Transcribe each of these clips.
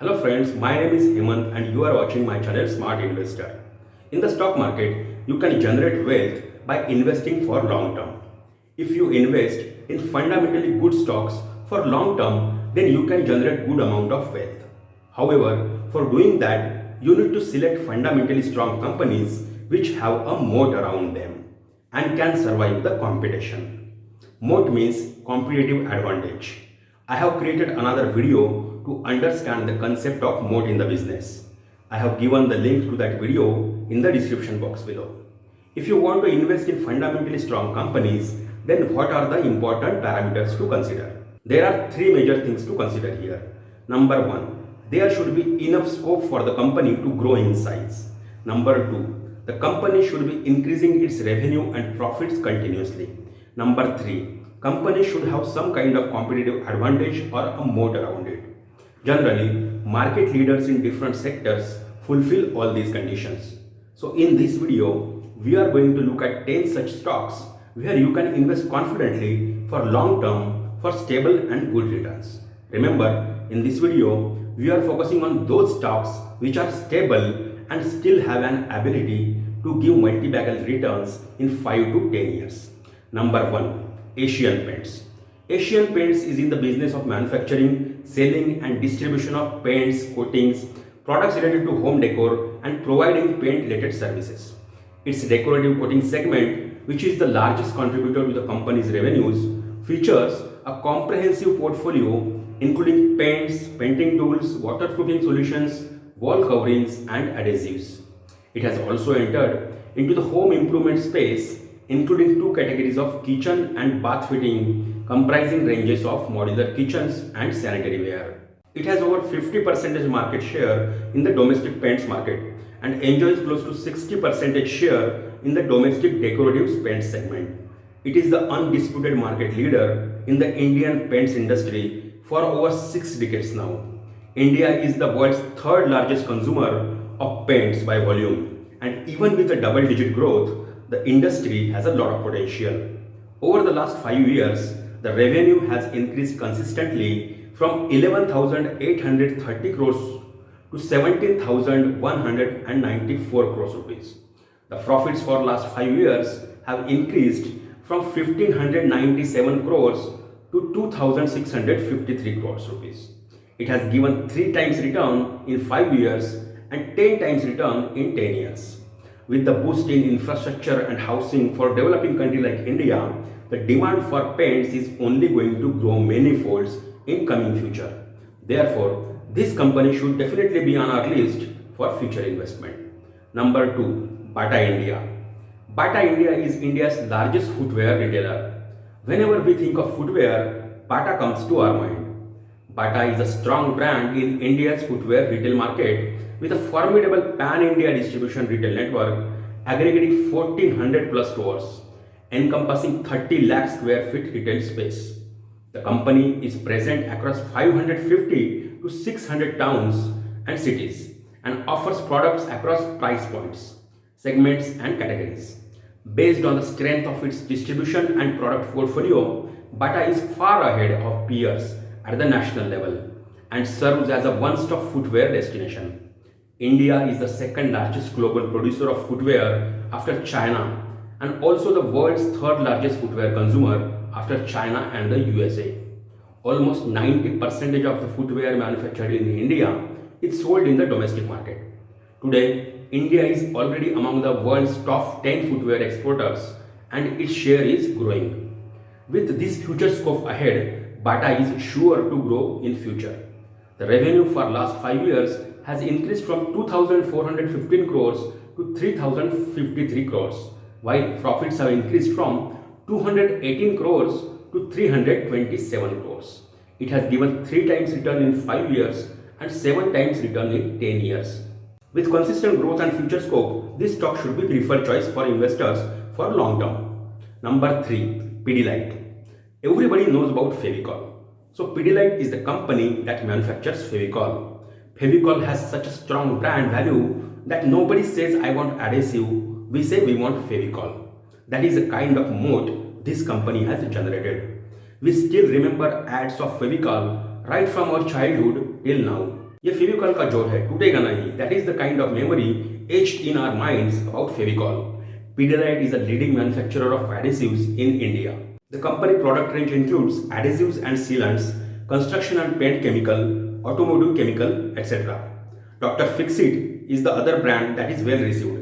Hello friends, my name is Hemant and you are watching my channel Smart Investor. In the stock market, you can generate wealth by investing for long term. If you invest in fundamentally good stocks for long term, then you can generate good amount of wealth. However, for doing that, you need to select fundamentally strong companies which have a moat around them and can survive the competition. Moat means competitive advantage. I have created another video to understand the concept of moat in the business. I have given the link to that video in the description box below. If you want to invest in fundamentally strong companies, then what are the important parameters to consider? There are three major things to consider here. Number one, there should be enough scope for the company to grow in size. Number two, the company should be increasing its revenue and profits continuously. Number three, company should have some kind of competitive advantage or a moat around it. Generally, market leaders in different sectors fulfill all these conditions. So in this video, we are going to look at 10 such stocks where you can invest confidently for long term for stable and good returns. Remember, in this video, we are focusing on those stocks which are stable and still have an ability to give multi-bagel returns in 5 to 10 years. Number 1. Asian Paints. Asian Paints is in the business of manufacturing, selling and distribution of paints, coatings, products related to home decor and providing paint related services. Its decorative coating segment, which is the largest contributor to the company's revenues, features a comprehensive portfolio including paints, painting tools, waterproofing solutions, wall coverings and adhesives. It has also entered into the home improvement space including two categories of kitchen and bath fitting comprising ranges of modular kitchens and sanitary ware. It has over 50% market share in the domestic paints market and enjoys close to 60% share in the domestic decorative paints segment. It is the undisputed market leader in the Indian paints industry for over 6 decades now. India is the world's third largest consumer of paints by volume, and even with a double-digit growth, the industry has a lot of potential. Over the last 5 years, the revenue has increased consistently from 11,830 crores to 17,194 crores rupees. The profits for last 5 years have increased from 1,597 crores to 2,653 crores rupees. It has given 3 times return in 5 years and 10 times return in 10 years. With the boost in infrastructure and housing for developing country like India, the demand for paints is only going to grow many folds in coming future. Therefore, this company should definitely be on our list for future investment. Number 2. Bata India. Bata India is India's largest footwear retailer. Whenever we think of footwear, Bata comes to our mind. Bata is a strong brand in India's footwear retail market with a formidable pan-India distribution retail network aggregating 1400 plus stores, encompassing 30 lakh square feet retail space. The company is present across 550 to 600 towns and cities and offers products across price points, segments and categories. Based on the strength of its distribution and product portfolio, Bata is far ahead of peers at the national level and serves as a one-stop footwear destination. India is the second largest global producer of footwear after China and also the world's third largest footwear consumer after China and the USA. Almost 90% of the footwear manufactured in India is sold in the domestic market. Today, India is already among the world's top 10 footwear exporters and its share is growing. With this future scope ahead, Bata is sure to grow in future. The revenue for last 5 years has increased from 2,415 crores to 3,053 crores, while profits have increased from 218 crores to 327 crores. It has given 3 times return in 5 years and 7 times return in 10 years. With consistent growth and future scope, this stock should be preferred choice for investors for long term. Number 3. Pidilite. Everybody knows about Fevicol. So Pidilite is the company that manufactures Fevicol. Fevicol has such a strong brand value that nobody says I want adhesive, we say we want Fevicol. That is the kind of moat this company has generated. We still remember ads of Fevicol right from our childhood till now. ये फेविकॉल का जोर है, टूटेगा नहीं. That is the kind of memory etched in our minds about Fevicol. Pidilite is a leading manufacturer of adhesives in India. The company product range includes adhesives and sealants, construction and paint chemical, automotive chemical, etc. Dr. Fixit is the other brand that is well received.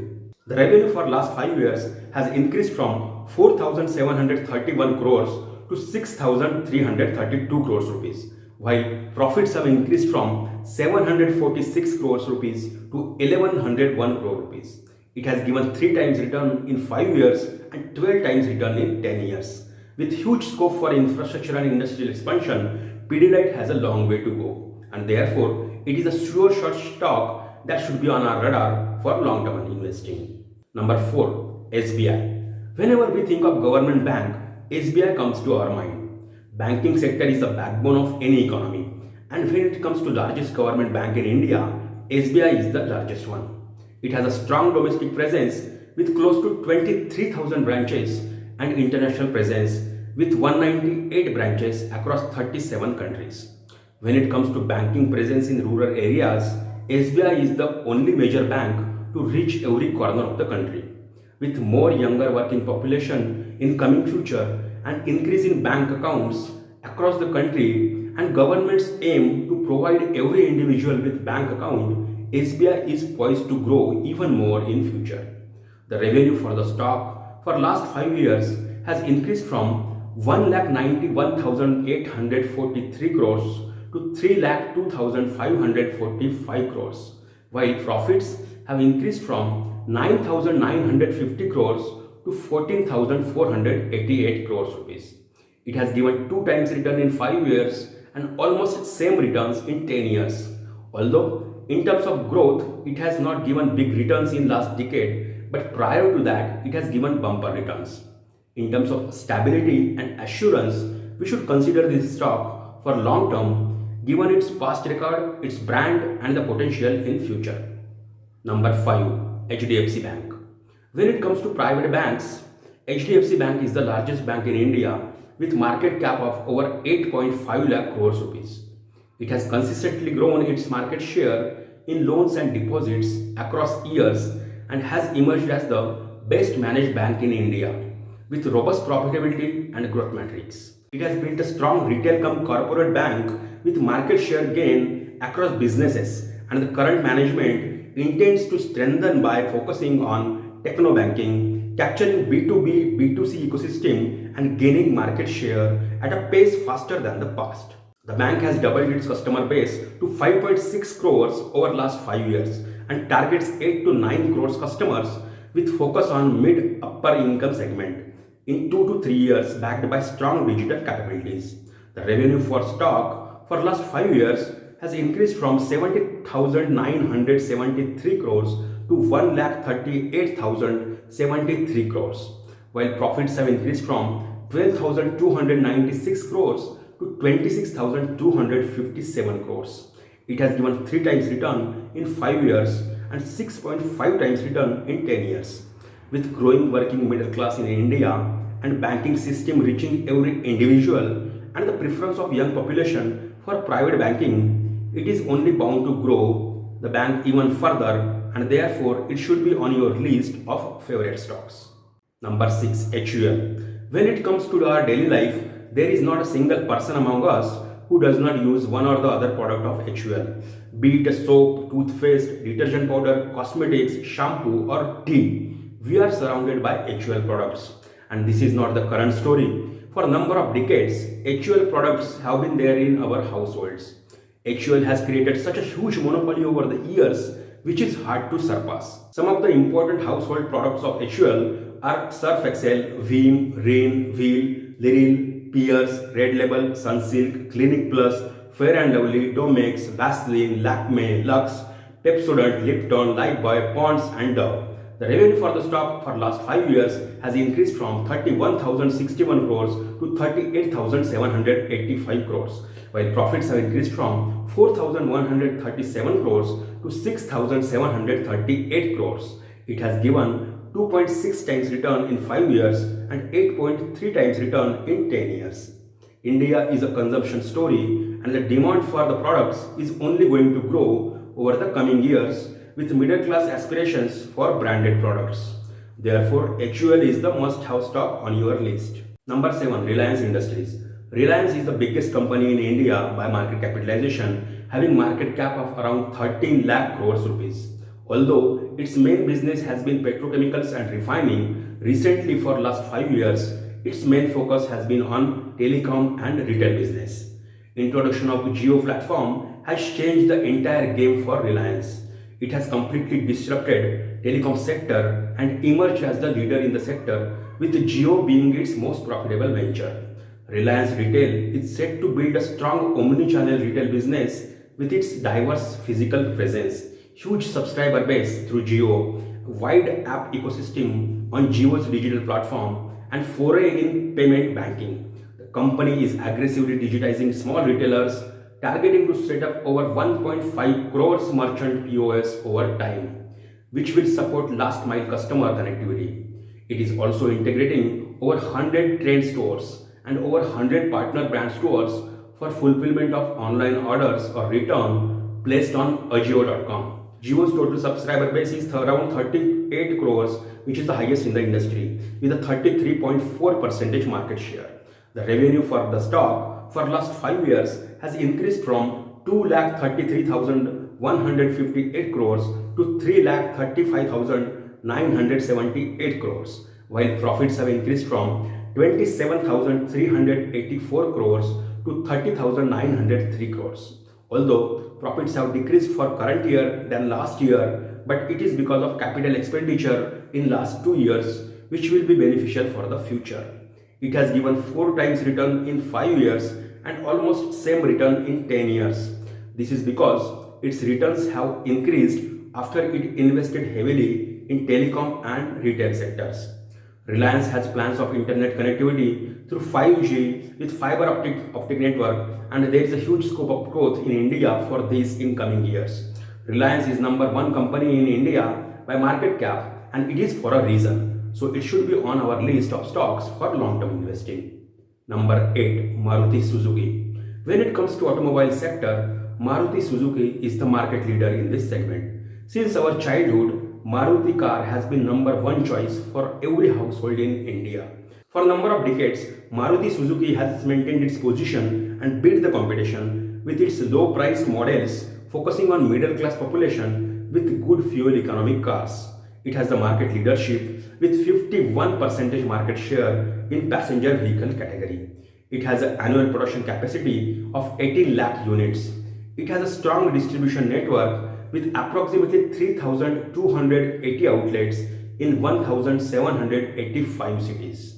The revenue for last 5 years has increased from 4,731 crores to 6,332 crores rupees, while profits have increased from 746 crores rupees to 1101 crore rupees. It has given 3 times return in 5 years and 12 times return in 10 years. With huge scope for infrastructure and industrial expansion, Pidilite has a long way to go, and therefore it is a sure shot stock that should be on our radar for long-term investing. Number 4. SBI. Whenever we think of government bank, SBI comes to our mind. Banking sector is the backbone of any economy, and when it comes to largest government bank in India, SBI is the largest one. It has a strong domestic presence with close to 23,000 branches and international presence with 198 branches across 37 countries. When it comes to banking presence in rural areas, SBI is the only major bank to reach every corner of the country. With more younger working population in coming future and increase in bank accounts across the country and government's aim to provide every individual with bank account, SBI is poised to grow even more in future. The revenue for the stock for last 5 years has increased from 1,91,843 crores to 3,02,545 crores, while profits have increased from 9,950 crores to 14,488 crores rupees. It has given 2 times return in 5 years and almost same returns in 10 years. Although in terms of growth, it has not given big returns in last decade, but prior to that, it has given bumper returns. In terms of stability and assurance, we should consider this stock for long term given its past record, its brand and the potential in future. Number 5. HDFC Bank. When it comes to private banks, HDFC Bank is the largest bank in India with market cap of over 8.5 lakh crores rupees. It has consistently grown its market share in loans and deposits across years and has emerged as the best managed bank in India with robust profitability and growth metrics. It has built a strong retail cum corporate bank with market share gain across businesses, and the current management intends to strengthen by focusing on techno banking, capturing B2B, B2C ecosystem and gaining market share at a pace faster than the past. The bank has doubled its customer base to 5.6 crores over last 5 years and targets 8 to 9 crores customers with focus on mid-upper income segment in 2 to 3 years backed by strong digital capabilities. The revenue for stock for last 5 years has increased from 70,973 crores to 1,38,073 crores, while profits have increased from 12,296 crores to 26,257 crores. It has given 3 times return in 5 years and 6.5 times return in 10 years. With growing working middle class in India and banking system reaching every individual and the preference of young population for private banking, it is only bound to grow the bank even further, and therefore it should be on your list of favorite stocks. Number 6. HUL. When it comes to our daily life, there is not a single person among us who does not use one or the other product of HUL. Be it a soap, toothpaste, detergent powder, cosmetics, shampoo or tea, we are surrounded by HUL products. And this is not the current story. For a number of decades, HUL products have been there in our households. HUL has created such a huge monopoly over the years which is hard to surpass. Some of the important household products of HUL are Surf Excel, Veem, Rain, Wheel, Liril, Pierce, Red Label, Sunsilk, Clinic Plus, Fair and Lovely, Domex, Vaseline, Lakme, Lux, Pepsodent, Lipton, Lifebuoy, Ponds and Dove. The revenue for the stock for last 5 years has increased from 31,061 crores to 38,785 crores, while profits have increased from 4,137 crores to 6,738 crores. It has given 2.6 times return in 5 years and 8.3 times return in 10 years. India is a consumption story, and the demand for the products is only going to grow over the coming years with middle class aspirations for branded products. Therefore, HUL is the must have stock on your list. Number 7. Reliance Industries. Reliance is the biggest company in India by market capitalization, having market cap of around 13 lakh crores rupees. Although its main business has been petrochemicals and refining, recently for last 5 years, its main focus has been on telecom and retail business. Introduction of Jio platform has changed the entire game for Reliance. It has completely disrupted telecom sector and emerged as the leader in the sector, with Jio being its most profitable venture. Reliance Retail is set to build a strong omni-channel retail business with its diverse physical presence, huge subscriber base through Jio, wide app ecosystem on Jio's digital platform, and foray in payment banking. The company is aggressively digitizing small retailers, targeting to set up over 1.5 crores merchant POS over time, which will support last mile customer connectivity. It is also integrating over 100 trade stores and over 100 partner brand stores for fulfillment of online orders or return placed on Ajio.com. Jio's total subscriber base is around 38 crores, which is the highest in the industry, with a 33.4% market share. The revenue for the stock for last 5 years has increased from 2,33,158 crores to 3,35,978 crores, while profits have increased from 27,384 crores to 30,903 crores. Although profits have decreased for current year than last year, but it is because of capital expenditure in last 2 years, which will be beneficial for the future. It has given 4 times return in 5 years and almost same return in 10 years. This is because its returns have increased after it invested heavily in telecom and retail sectors. Reliance has plans of internet connectivity through 5G with fiber optic network, and there is a huge scope of growth in India for this in coming years. Reliance is number 1 company in India by market cap, and it is for a reason. So it should be on our list of stocks for long-term investing. Number 8. Maruti Suzuki. When it comes to automobile sector, Maruti Suzuki is the market leader in this segment. Since our childhood, Maruti car has been number 1 choice for every household in India. For a number of decades, Maruti Suzuki has maintained its position and beat the competition with its low-priced models, focusing on middle-class population with good fuel economic cars. It has the market leadership with 51% market share in passenger vehicle category. It has an annual production capacity of 18 lakh units. It has a strong distribution network with approximately 3,280 outlets in 1,785 cities.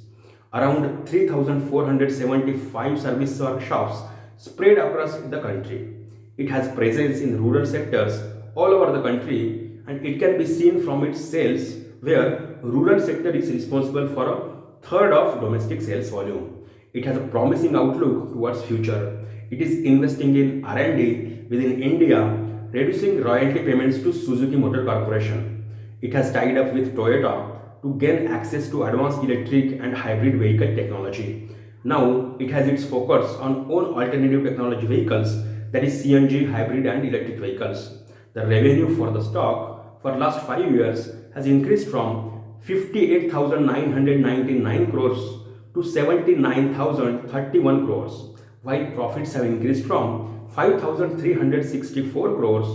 Around 3,475 service workshops spread across the country. It has presence in rural sectors all over the country, and it can be seen from its sales, where rural sector is responsible for a third of domestic sales volume. It has a promising outlook towards future. It is investing in R&D within India, reducing royalty payments to Suzuki Motor Corporation. It has tied up with Toyota to gain access to advanced electric and hybrid vehicle technology. Now it has its focus on own alternative technology vehicles, that is CNG, hybrid and electric vehicles. The revenue for the stock for last 5 years has increased from 58,999 crores to 79,031 crores, while profits have increased from 5,364 crores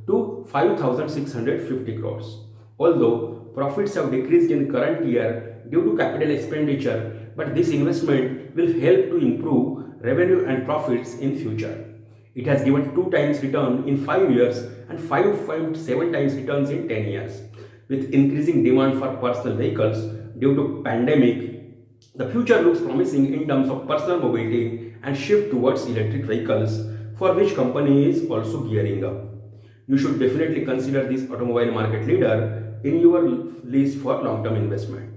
to 5,650 crores. Although profits have decreased in current year due to capital expenditure, but this investment will help to improve revenue and profits in future. It has given 2 times return in 5 years and 5.7 times returns in 10 years. With increasing demand for personal vehicles due to pandemic, the future looks promising in terms of personal mobility and shift towards electric vehicles, for which company is also gearing up. You should definitely consider this automobile market leader in your list for long-term investment.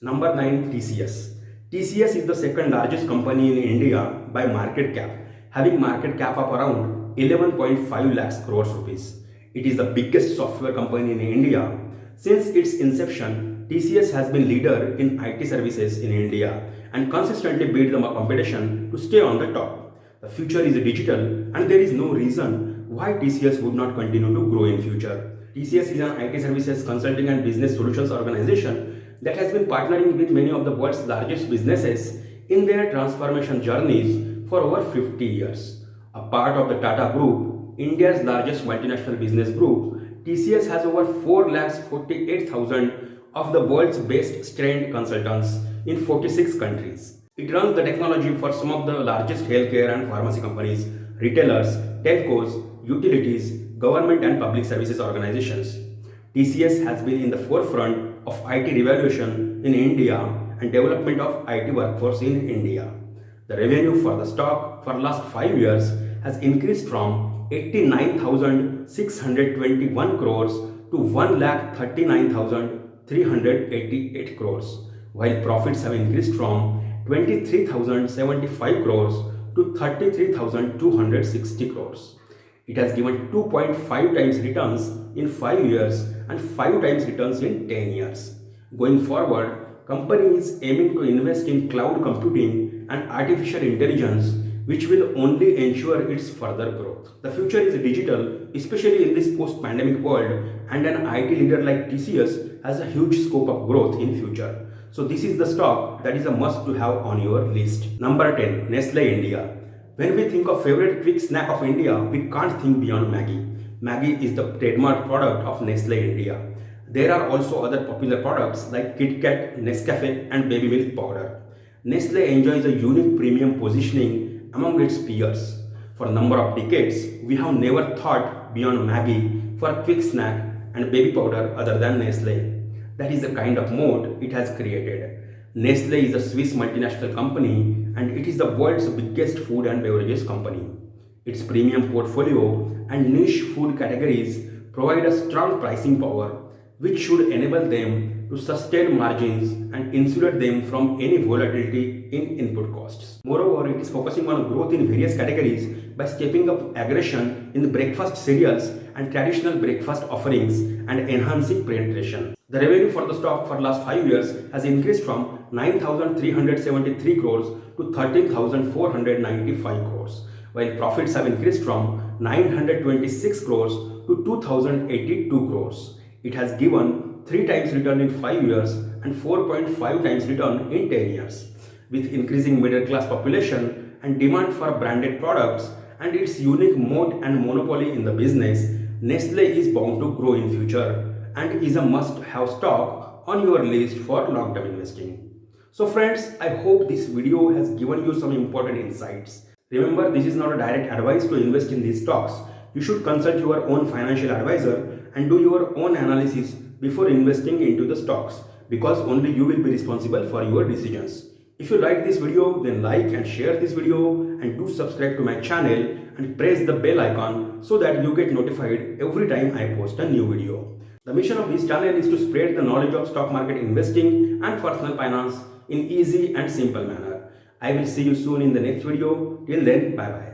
Number 9. TCS. TCS is the second largest company in India by market cap, having market cap of around 11.5 lakhs crores rupees. It is the biggest software company in India. Since its inception, TCS has been leader in IT services in India and consistently beat the competition to stay on the top. The future is digital and there is no reason why TCS would not continue to grow in future. TCS is an IT services consulting and business solutions organization that has been partnering with many of the world's largest businesses in their transformation journeys for over 50 years. A part of the Tata Group, India's largest multinational business group, TCS has over 4,48,000 of the world's best trained consultants in 46 countries. It runs the technology for some of the largest healthcare and pharmacy companies, retailers, telcos, utilities, government and public services organizations. TCS has been in the forefront of IT revolution in India and development of IT workforce in India. The revenue for the stock for last 5 years has increased from 89,621 crores to 1,39,388 crores, while profits have increased from 23,075 crores to 33,260 crores. It has given 2.5 times returns in 5 years and 5 times returns in 10 years. Going forward, company is aiming to invest in cloud computing and artificial intelligence, which will only ensure its further growth. The future is digital, especially in this post-pandemic world, and an IT leader like TCS has a huge scope of growth in future. So this is the stock that is a must to have on your list. Number 10, Nestle India. When we think of favorite quick snack of India, we can't think beyond Maggi. Maggi is the trademark product of Nestle India. There are also other popular products like KitKat, Nescafe and baby milk powder. Nestle enjoys a unique premium positioning among its peers. For a number of decades, we have never thought beyond Maggi for a quick snack and baby powder other than Nestle. That is the kind of moat it has created. Nestle is a Swiss multinational company and it is the world's biggest food and beverages company. Its premium portfolio and niche food categories provide a strong pricing power, which should enable them to sustain margins and insulate them from any volatility in input costs. Moreover, it is focusing on growth in various categories by stepping up aggression in breakfast cereals and traditional breakfast offerings and enhancing penetration. The revenue for the stock for last 5 years has increased from 9,373 crores to 13,495 crores, while profits have increased from 926 crores to 2,082 crores. It has given 3 times return in 5 years and 4.5 times return in 10 years. With increasing middle class population and demand for branded products and its unique moat and monopoly in the business, Nestle is bound to grow in future and is a must-have stock on your list for long-term investing. So friends, I hope this video has given you some important insights. Remember, this is not a direct advice to invest in these stocks. You should consult your own financial advisor and do your own analysis before investing into the stocks, because only you will be responsible for your decisions. If you like this video, then like and share this video and do subscribe to my channel and press the bell icon so that you get notified every time I post a new video. The mission of this channel is to spread the knowledge of stock market investing and personal finance in easy and simple manner. I will see you soon in the next video. Till then, bye bye.